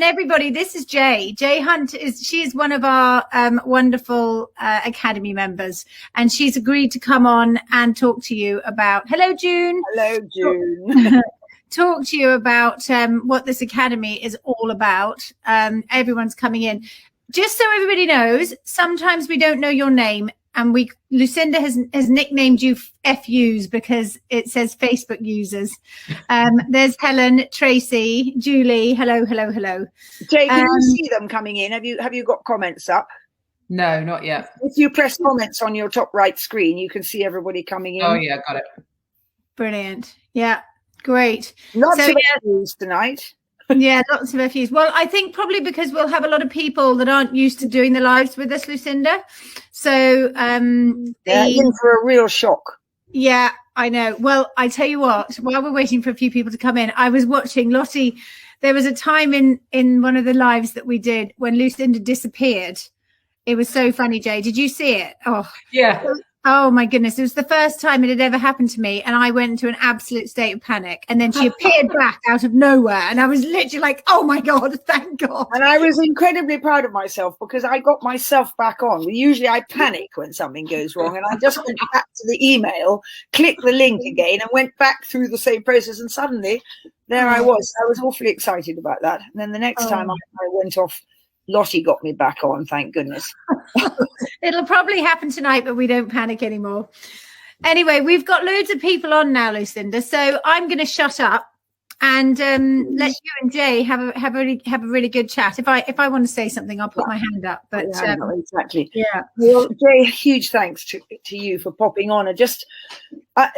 Everybody, this is Jay. Jay Hunt she's one of our wonderful Academy members, and she's agreed to come on and talk to you about. Hello, June. Hello, June. Talk to you about what this Academy is all about. Everyone's coming in. Just so everybody knows, sometimes we don't know your name, and Lucinda has nicknamed you FUs because it says Facebook users. There's Helen, Tracy, Julie. Hello. Jay, can you see them coming in? Have you got comments up? No, not yet. If you press comments on your top right screen, you can see everybody coming in. Oh yeah, got it. Brilliant. Yeah, great. Lots of FUs tonight. Yeah, lots of FUs. Well, I think probably because we'll have a lot of people that aren't used to doing the lives with us, Lucinda. So in for a real shock. Yeah, I know. Well, I tell you what, while we're waiting for a few people to come in, I was watching Lottie. There was a time in one of the lives that we did when Lucinda disappeared. It was so funny, Jay. Did you see it? Oh, yeah. Oh my goodness. It was the first time it had ever happened to me. And I went into an absolute state of panic. And then she appeared back out of nowhere. And I was literally like, oh my God, thank God. And I was incredibly proud of myself because I got myself back on. Usually I panic when something goes wrong. And I just went back to the email, clicked the link again and went back through the same process. And suddenly there I was. I was awfully excited about that. And then the next time I went off, Lottie got me back on, thank goodness. It'll probably happen tonight, but we don't panic anymore. Anyway, we've got loads of people on now, Lucinda. So I'm going to shut up and let you and Jay have a really good chat. If I want to say something, I'll put my hand up. But exactly. Yeah. Well, Jay, huge thanks to you for popping on. And just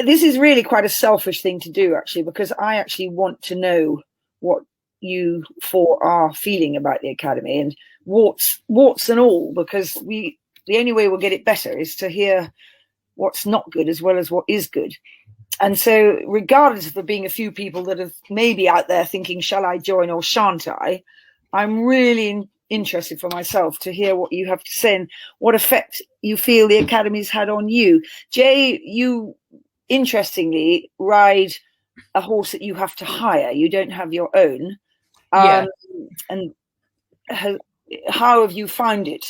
this is really quite a selfish thing to do, actually, because I actually want to know what you four are feeling about the Academy, and warts and all, because the only way we'll get it better is to hear what's not good as well as what is good. And so regardless of there being a few people that are maybe out there thinking, shall I join or shan't I, I'm really interested for myself to hear what you have to say and what effect you feel the Academy's had on you. Jay, you interestingly ride a horse that you have to hire. You don't have your own. And how have you found it?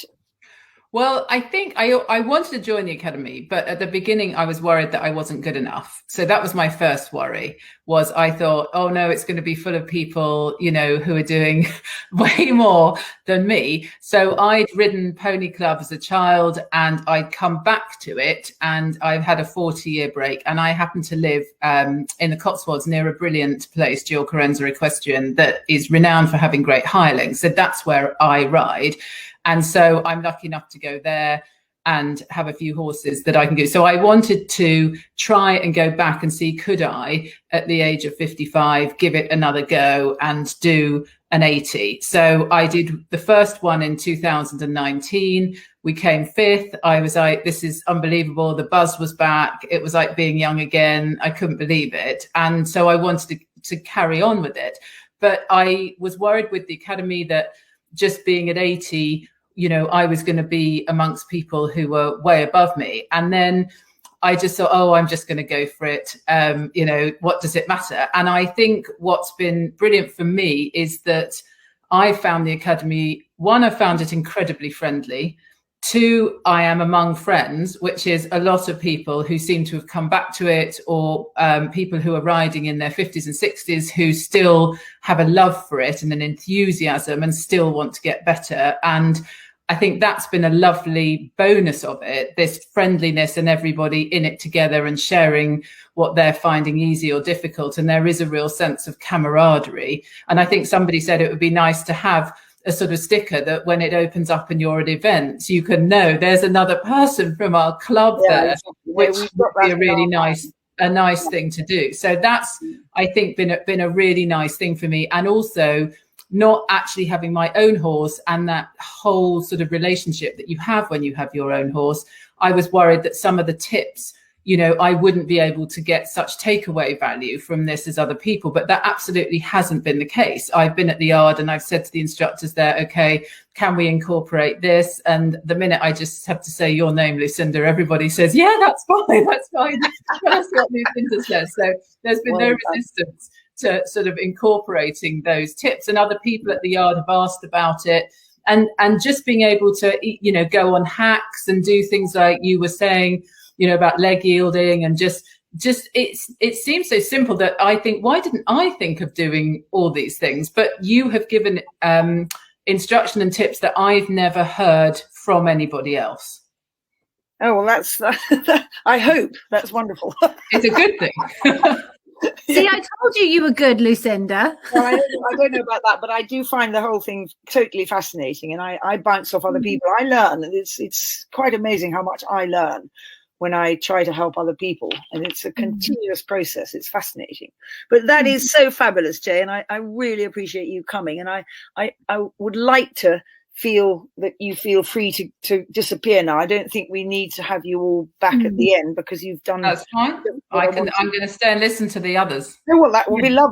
Well, I think I wanted to join the Academy, but at the beginning I was worried that I wasn't good enough. So that was my first worry, was I thought, oh no, it's going to be full of people, who are doing way more than me. So I'd ridden Pony Club as a child and I'd come back to it, and I've had a 40-year break, and I happen to live in the Cotswolds near a brilliant place, Gil Carenza Equestrian, that is renowned for having great hirelings. So that's where I ride. And so I'm lucky enough to go there and have a few horses that I can go. So I wanted to try and go back and see, could I, at the age of 55, give it another go and do an 80. So I did the first one in 2019. We came fifth. I was like, this is unbelievable. The buzz was back. It was like being young again. I couldn't believe it. And so I wanted to carry on with it. But I was worried with the Academy that just being at 80, I was going to be amongst people who were way above me. And then I just thought, I'm just going to go for it. What does it matter? And I think what's been brilliant for me is that I found the Academy, one, I found it incredibly friendly. Two, I am among friends, which is a lot of people who seem to have come back to it, or people who are riding in their 50s and 60s who still have a love for it and an enthusiasm and still want to get better. And I think that's been a lovely bonus of it, this friendliness and everybody in it together and sharing what they're finding easy or difficult. And there is a real sense of camaraderie. And I think somebody said it would be nice to have a sort of sticker that when it opens up and you're at events, you can know there's another person from our club there, which would be a really nice thing to do. So that's, I think, been a really nice thing for me. And also not actually having my own horse and that whole sort of relationship that you have when you have your own horse. I was worried that some of the tips, I wouldn't be able to get such takeaway value from this as other people, but that absolutely hasn't been the case. I've been at the yard and I've said to the instructors there, okay, can we incorporate this? And the minute I just have to say your name, Lucinda, everybody says, yeah, that's fine. That's what Lucinda says. So there's been no resistance. to sort of incorporating those tips. And other people at the yard have asked about it. And just being able to, you know, go on hacks and do things like you were saying, you know, about leg yielding, and just it seems so simple that I think, why didn't I think of doing all these things? But you have given instruction and tips that I've never heard from anybody else. Oh, well, that's I hope that's wonderful. It's a good thing. See, I told you were good, Lucinda. Well, I don't know about that, but I do find the whole thing totally fascinating, and I bounce off other people. I learn, and it's quite amazing how much I learn when I try to help other people, and it's a continuous process. It's fascinating. But that is so fabulous, Jay, and I really appreciate you coming, and I would like to feel that you feel free to disappear now. I don't think we need to have you all back at the end, because you've done. That's fine. I'm going to stay and listen to the others. Oh, well, that will be lovely.